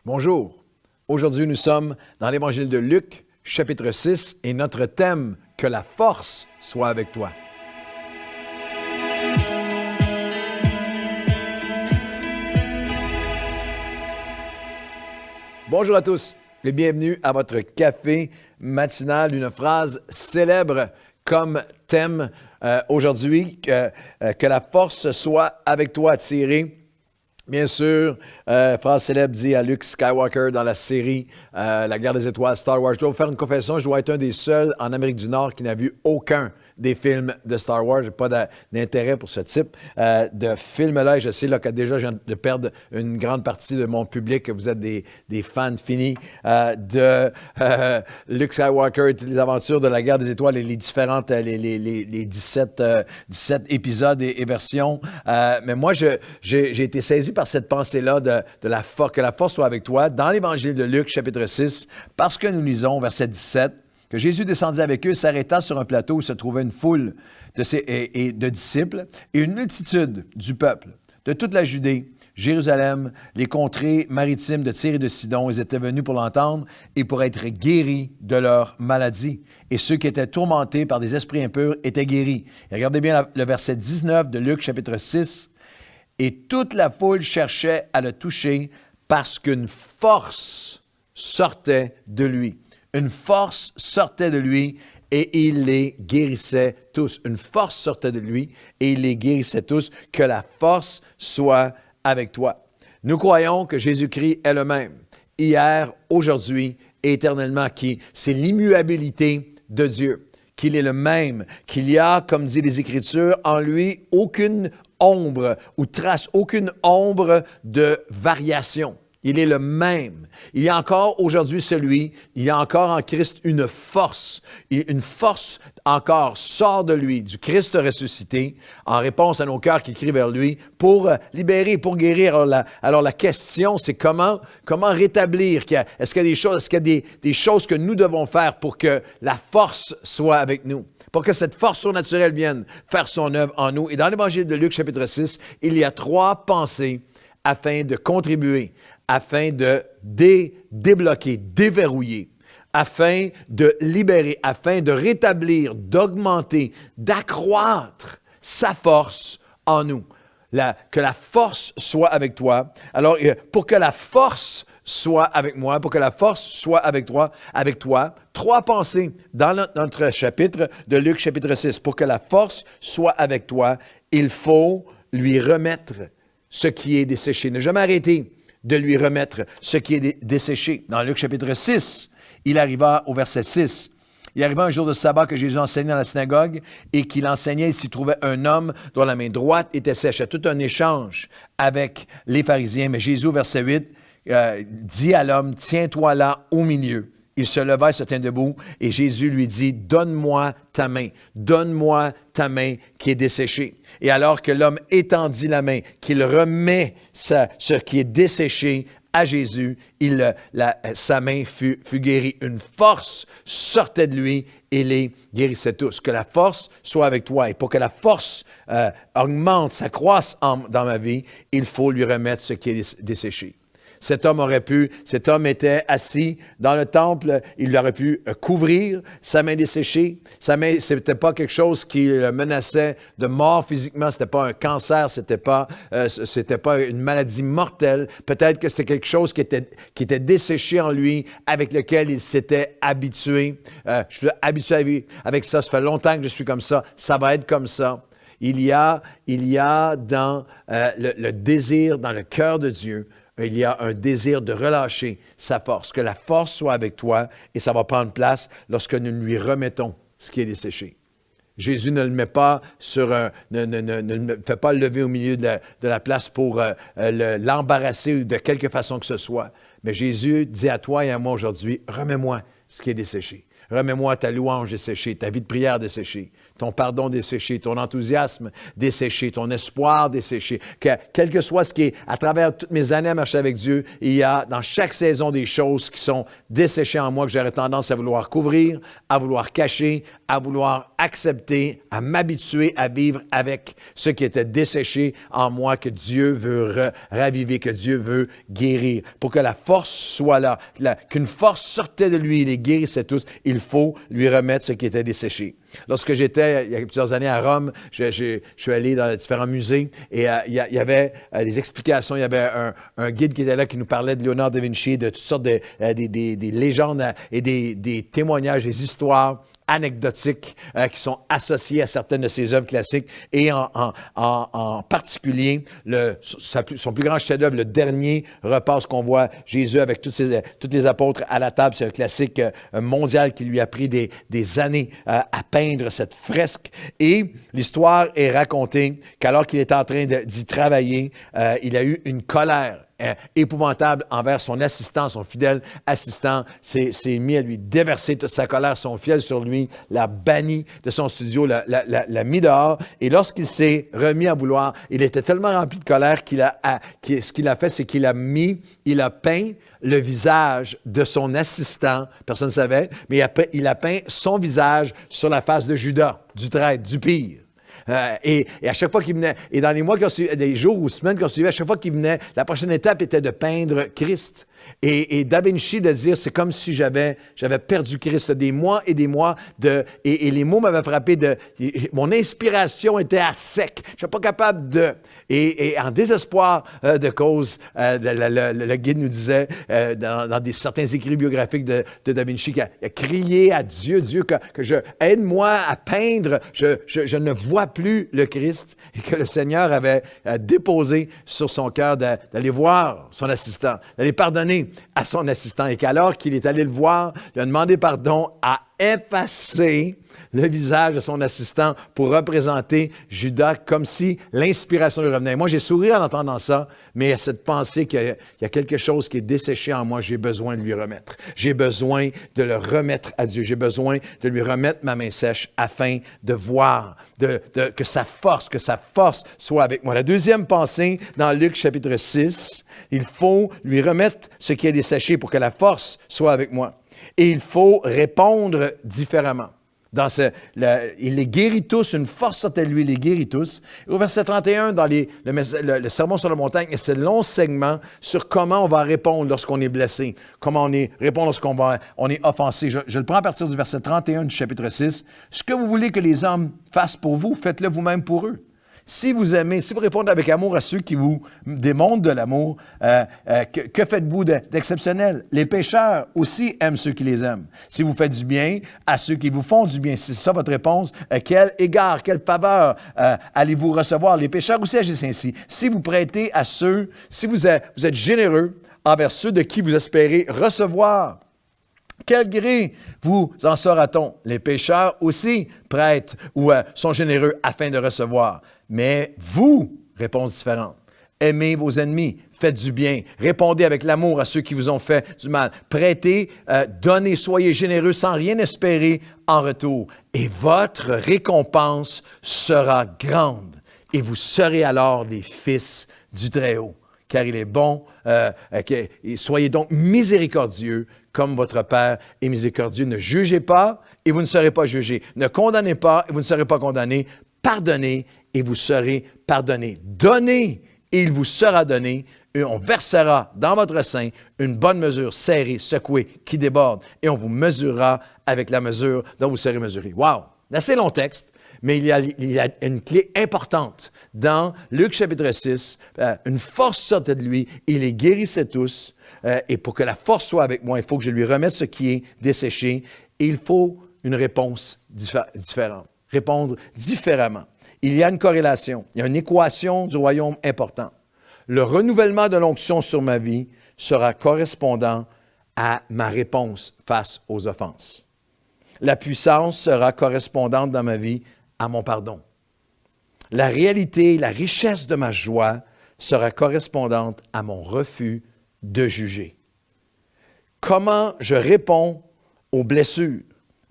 Bonjour. Aujourd'hui, nous sommes dans l'Évangile de Luc, chapitre 6, et notre thème, que la force soit avec toi. Bonjour à tous et bienvenue à votre café matinal, une phrase célèbre comme thème aujourd'hui, que la force soit avec toi, tirée. Bien sûr, phrase célèbre dit à Luke Skywalker dans la série La Guerre des Étoiles, Star Wars. Je dois vous faire une confession, je dois être un des seuls en Amérique du Nord qui n'a vu aucun des films de Star Wars. Je n'ai pas d'intérêt pour ce type de film-là. Et je sais là, que déjà, je viens de perdre une grande partie de mon public. Vous êtes des fans finis de Luke Skywalker et toutes les aventures de la Guerre des Étoiles et les différentes, les 17 épisodes et versions. Mais moi, j'ai été saisi par cette pensée-là que la force soit avec toi dans l'Évangile de Luc, chapitre 6, parce que nous lisons, verset 17, que Jésus descendit avec eux, s'arrêta sur un plateau où se trouvait une foule de disciples et une multitude du peuple, de toute la Judée, Jérusalem, les contrées maritimes de Tyr et de Sidon. Ils étaient venus pour l'entendre et pour être guéris de leur maladie. Et ceux qui étaient tourmentés par des esprits impurs étaient guéris. Et regardez bien le verset 19 de Luc, chapitre 6. Et toute la foule cherchait à le toucher parce qu'une force sortait de lui. Une force sortait de lui et il les guérissait tous. Une force sortait de lui et il les guérissait tous. Que la force soit avec toi. Nous croyons que Jésus-Christ est le même, hier, aujourd'hui et éternellement, c'est l'immuabilité de Dieu, qu'il est le même, qu'il y a, comme dit les Écritures, en lui aucune ombre ou trace, aucune ombre de variation. Il est le même. Il y a encore aujourd'hui il y a encore en Christ une force encore sort de lui, du Christ ressuscité, en réponse à nos cœurs qui crient vers lui, pour libérer, pour guérir. Alors la question, c'est comment rétablir? Est-ce qu'il y a des choses que nous devons faire pour que la force soit avec nous? Pour que cette force surnaturelle vienne faire son œuvre en nous. Et dans l'Évangile de Luc, chapitre 6, il y a 3 pensées afin de contribuer, afin de débloquer, déverrouiller, afin de libérer, afin de rétablir, d'augmenter, d'accroître sa force en nous. Que la force soit avec toi. Alors, pour que la force soit avec moi, pour que la force soit avec toi, 3 pensées dans notre chapitre de Luc, chapitre 6. Pour que la force soit avec toi, il faut lui remettre ce qui est desséché. Ne jamais arrêter de lui remettre ce qui est desséché. Dans Luc, chapitre 6, il arriva au verset 6. Il arriva un jour de sabbat que Jésus enseignait dans la synagogue et qu'il enseignait, il s'y trouvait un homme dont la main droite était sèche. Il y a tout un échange avec les pharisiens. Mais Jésus, au verset 8, dit à l'homme, « Tiens-toi là au milieu. » Il se leva et se tint debout et Jésus lui dit, « Donne-moi ta main qui est desséchée. » Et alors que l'homme étendit la main, qu'il remet ce qui est desséché à Jésus, sa main fut guérie. Une force sortait de lui et les guérissait tous. Que la force soit avec toi. Et pour que la force augmente, s'accroisse dans ma vie, il faut lui remettre ce qui est desséché. Cet homme était assis dans le temple, il aurait pu couvrir sa main desséchée. Sa main, c'était pas quelque chose qui le menaçait de mort physiquement, c'était pas un cancer, c'était pas une maladie mortelle. Peut-être que c'était quelque chose qui était desséché en lui, avec lequel il s'était habitué. Je suis habitué à vivre avec ça, ça fait longtemps que je suis comme ça, ça va être comme ça. Il y a dans le désir, dans le cœur de Dieu, il y a un désir de relâcher sa force, que la force soit avec toi et ça va prendre place lorsque nous lui remettons ce qui est desséché. Jésus ne le met pas ne fait pas le lever au milieu de la place pour l'embarrasser de quelque façon que ce soit. Mais Jésus dit à toi et à moi aujourd'hui, remets-moi ce qui est desséché. Remets-moi ta louange desséchée, ta vie de prière desséchée, ton pardon desséché, ton enthousiasme desséché, ton espoir desséché. Quel que soit ce qui est, à travers toutes mes années à marcher avec Dieu, il y a dans chaque saison des choses qui sont desséchées en moi, que j'aurais tendance à vouloir couvrir, à vouloir cacher, à vouloir accepter, à m'habituer à vivre avec ce qui était desséché en moi, que Dieu veut raviver, que Dieu veut guérir. Pour que la force soit là, qu'une force sortait de lui, il les guérissait tous, il faut lui remettre ce qui était desséché. Lorsque j'étais, il y a plusieurs années à Rome, je suis allé dans différents musées et il y avait des explications. Il y avait un guide qui était là qui nous parlait de Léonard da Vinci, de toutes sortes des légendes et des témoignages, des histoires anecdotiques qui sont associées à certaines de ses œuvres classiques et en particulier son plus grand chef-d'œuvre, le dernier repas qu'on voit Jésus avec tous les apôtres à la table. C'est un classique mondial qui lui a pris des années à peindre cette fresque. Et l'histoire est racontée qu'alors qu'il était en train d'y travailler, il a eu une colère épouvantable envers son assistant, son fidèle assistant, s'est mis à lui déverser toute sa colère, son fiel sur lui, l'a banni de son studio, l'a mis dehors. Et lorsqu'il s'est remis à vouloir, il était tellement rempli de colère ce qu'il a fait, c'est qu'il a peint le visage de son assistant, personne ne savait, mais il a peint son visage sur la face de Judas, du traître, du pire. Et à chaque fois qu'il venait, et dans les mois qui ont suivi, des jours ou semaines qui ont suivi, à chaque fois qu'il venait, la prochaine étape était de peindre Christ. Et Da Vinci de dire, c'est comme si j'avais perdu Christ, des mois et des mois et les mots m'avaient frappé mon inspiration était à sec. Je ne suis pas capable de, et en désespoir de cause, le guide nous disait, dans certains écrits biographiques de Da Vinci, qu'il a crié à Dieu, aide-moi à peindre, je ne vois plus le Christ, et que le Seigneur avait déposé sur son cœur d'aller voir son assistant, d'aller pardonner à son assistant, et qu'alors qu'il est allé le voir, il a demandé pardon, à effacer le visage de son assistant pour représenter Judas comme si l'inspiration lui revenait. Moi, j'ai souri en entendant ça, mais il y a cette pensée qu'il y a quelque chose qui est desséché en moi, j'ai besoin de lui remettre. J'ai besoin de le remettre à Dieu. J'ai besoin de lui remettre ma main sèche afin de voir que sa force soit avec moi. La deuxième pensée, dans Luc chapitre 6, il faut lui remettre ce qui est desséché pour que la force soit avec moi. Et il faut répondre différemment. Il les guérit tous, une force sortait de lui, il les guérit tous. Et au verset 31, dans le Sermon sur la montagne, il y a ce long segment sur comment on va répondre lorsqu'on est blessé, comment répondre lorsqu'on est offensé. Je le prends à partir du verset 31 du chapitre 6. Ce que vous voulez que les hommes fassent pour vous, faites-le vous-même pour eux. Si vous aimez, si vous répondez avec amour à ceux qui vous démontrent de l'amour, que faites-vous d'exceptionnel? Les pécheurs aussi aiment ceux qui les aiment. Si vous faites du bien à ceux qui vous font du bien, si c'est ça votre réponse, quel égard, quelle faveur allez-vous recevoir? Les pécheurs aussi agissent ainsi. Si vous prêtez à ceux, si vous êtes généreux envers ceux de qui vous espérez recevoir, quel gré vous en saura-t-on? Les pécheurs aussi prêtent ou sont généreux afin de recevoir. Mais vous, réponse différente, aimez vos ennemis, faites du bien, répondez avec l'amour à ceux qui vous ont fait du mal. Prêtez, donnez, soyez généreux sans rien espérer en retour. Et votre récompense sera grande. Et vous serez alors les fils du Très-Haut. Car il est bon, soyez donc miséricordieux comme votre Père est miséricordieux. Ne jugez pas et vous ne serez pas jugés. Ne condamnez pas et vous ne serez pas condamnés. Pardonnez et vous serez pardonnés. Donnez et il vous sera donné. Et on versera dans votre sein une bonne mesure serrée, secouée, qui déborde. Et on vous mesurera avec la mesure dont vous serez mesurés. Wow! Assez long texte. Mais il y a une clé importante. Dans Luc chapitre 6, une force sortait de lui, il les guérissait tous. Et pour que la force soit avec moi, il faut que je lui remette ce qui est desséché. Et il faut une réponse différente. Répondre différemment. Il y a une corrélation, il y a une équation du royaume important. Le renouvellement de l'onction sur ma vie sera correspondant à ma réponse face aux offenses. La puissance sera correspondante dans ma vie à mon pardon. La réalité, la richesse de ma joie sera correspondante à mon refus de juger. Comment je réponds aux blessures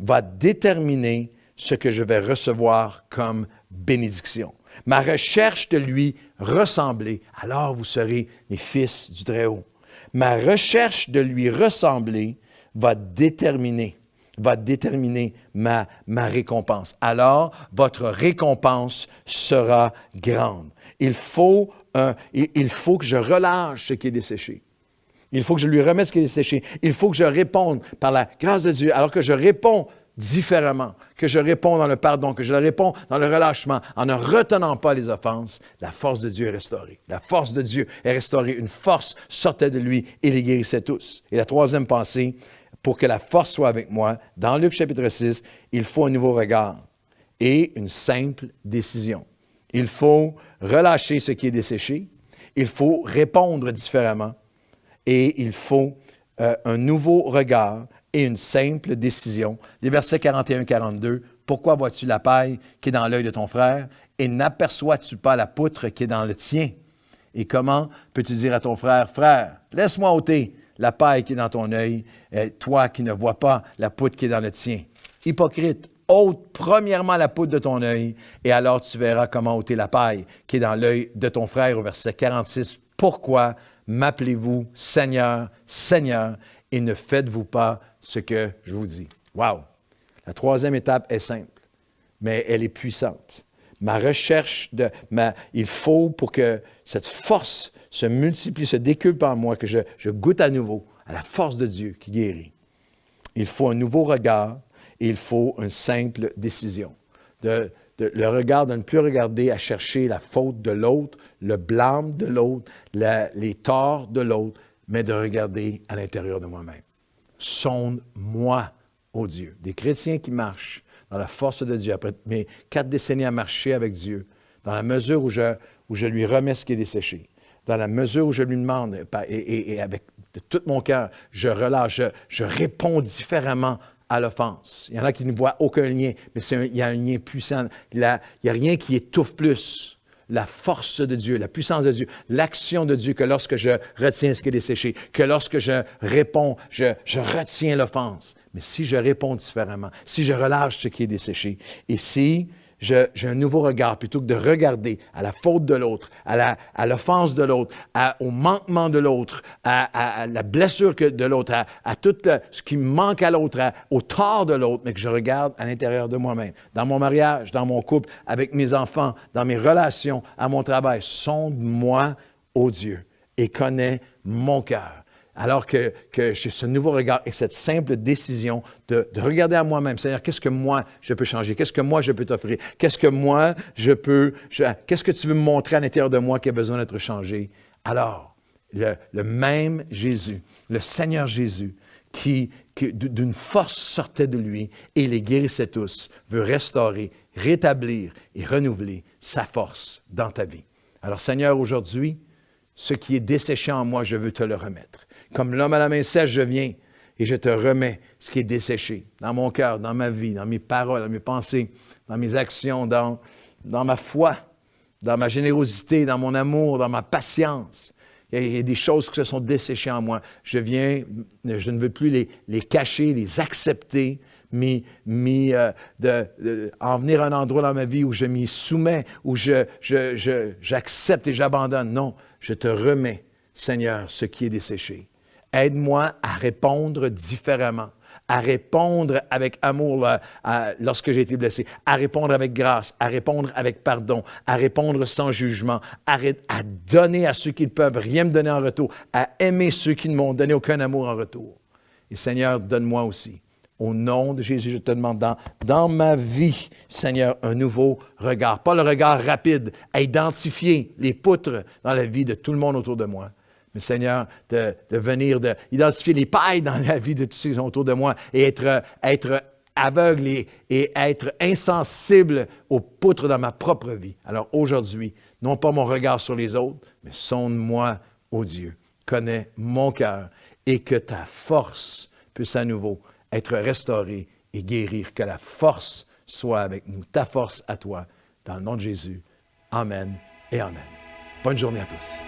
va déterminer ce que je vais recevoir comme bénédiction. Ma recherche de lui ressembler, alors vous serez les fils du Très-Haut. Ma recherche de lui ressembler va déterminer ma récompense. Alors, votre récompense sera grande. Il faut que je relâche ce qui est desséché. Il faut que je lui remette ce qui est desséché. Il faut que je réponde par la grâce de Dieu, alors que je réponds différemment, que je réponds dans le pardon, que je réponds dans le relâchement, en ne retenant pas les offenses, la force de Dieu est restaurée. La force de Dieu est restaurée. Une force sortait de lui et les guérissait tous. Et la troisième pensée, pour que la force soit avec moi, dans Luc chapitre 6, il faut un nouveau regard et une simple décision. Il faut relâcher ce qui est desséché, il faut répondre différemment et il faut un nouveau regard et une simple décision. Les versets 41-42, « Pourquoi vois-tu la paille qui est dans l'œil de ton frère et n'aperçois-tu pas la poutre qui est dans le tien? Et comment peux-tu dire à ton frère, « Frère, laisse-moi ôter la paille qui est dans ton œil, toi qui ne vois pas la poutre qui est dans le tien? Hypocrite, ôte premièrement la poutre de ton œil, et alors tu verras comment ôter la paille qui est dans l'œil de ton frère. » Au verset 46, « Pourquoi m'appelez-vous Seigneur, Seigneur, et ne faites-vous pas ce que je vous dis? » Wow! La troisième étape est simple, mais elle est puissante. Ma recherche il faut pour que cette force se multiplie, se décuple en moi, que je goûte à nouveau à la force de Dieu qui guérit. Il faut un nouveau regard et il faut une simple décision. Le regard de ne plus regarder à chercher la faute de l'autre, le blâme de l'autre, les torts de l'autre, mais de regarder à l'intérieur de moi-même. Sonde-moi, ô Dieu. Des chrétiens qui marchent dans la force de Dieu, après mes 4 décennies à marcher avec Dieu, dans la mesure où je lui remets ce qui est desséché, dans la mesure où je lui demande, et avec de tout mon cœur, je relâche, je réponds différemment à l'offense. Il y en a qui ne voient aucun lien, mais il y a un lien puissant. Il n'y a rien qui étouffe plus la force de Dieu, la puissance de Dieu, l'action de Dieu, que lorsque je retiens ce qui est desséché, que lorsque je réponds, je retiens l'offense. Mais si je réponds différemment, si je relâche ce qui est desséché, et si j'ai un nouveau regard, plutôt que de regarder à la faute de l'autre, à l'offense de l'autre, au manquement de l'autre, à la blessure de l'autre, à tout ce qui me manque à l'autre, au tort de l'autre, mais que je regarde à l'intérieur de moi-même, dans mon mariage, dans mon couple, avec mes enfants, dans mes relations, à mon travail. Sonde-moi, ô Dieu, et connais mon cœur. Alors que j'ai ce nouveau regard et cette simple décision de regarder à moi-même. C'est-à-dire, qu'est-ce que moi, je peux changer? Qu'est-ce que moi, je peux t'offrir? Qu'est-ce que moi, qu'est-ce que tu veux me montrer à l'intérieur de moi qui a besoin d'être changé? Alors, le même Jésus, le Seigneur Jésus, qui d'une force sortait de lui et les guérissait tous, veut restaurer, rétablir et renouveler sa force dans ta vie. Alors, Seigneur, aujourd'hui, ce qui est desséché en moi, je veux te le remettre. Comme l'homme à la main sèche, je viens et je te remets ce qui est desséché dans mon cœur, dans ma vie, dans mes paroles, dans mes pensées, dans mes actions, dans ma foi, dans ma générosité, dans mon amour, dans ma patience. Il y a des choses qui se sont desséchées en moi. Je ne veux plus les cacher, les accepter, en venir à un endroit dans ma vie où je m'y soumets, où j'accepte et j'abandonne. Non, je te remets, Seigneur, ce qui est desséché. Aide-moi à répondre différemment, à répondre avec amour lorsque j'ai été blessé, à répondre avec grâce, à répondre avec pardon, à répondre sans jugement, à donner à ceux qui ne peuvent rien me donner en retour, à aimer ceux qui ne m'ont donné aucun amour en retour. Et Seigneur, donne-moi aussi, au nom de Jésus, je te demande dans ma vie, Seigneur, un nouveau regard. Pas le regard rapide à identifier les poutres dans la vie de tout le monde autour de moi. Mais Seigneur, de venir, d'identifier les pailles dans la vie de tous ceux qui sont autour de moi et être aveugle et être insensible aux poutres dans ma propre vie. Alors aujourd'hui, non pas mon regard sur les autres, mais sonde-moi, ô Dieu, connais mon cœur et que ta force puisse à nouveau être restaurée et guérir. Que la force soit avec nous, ta force à toi, dans le nom de Jésus. Amen et amen. Bonne journée à tous.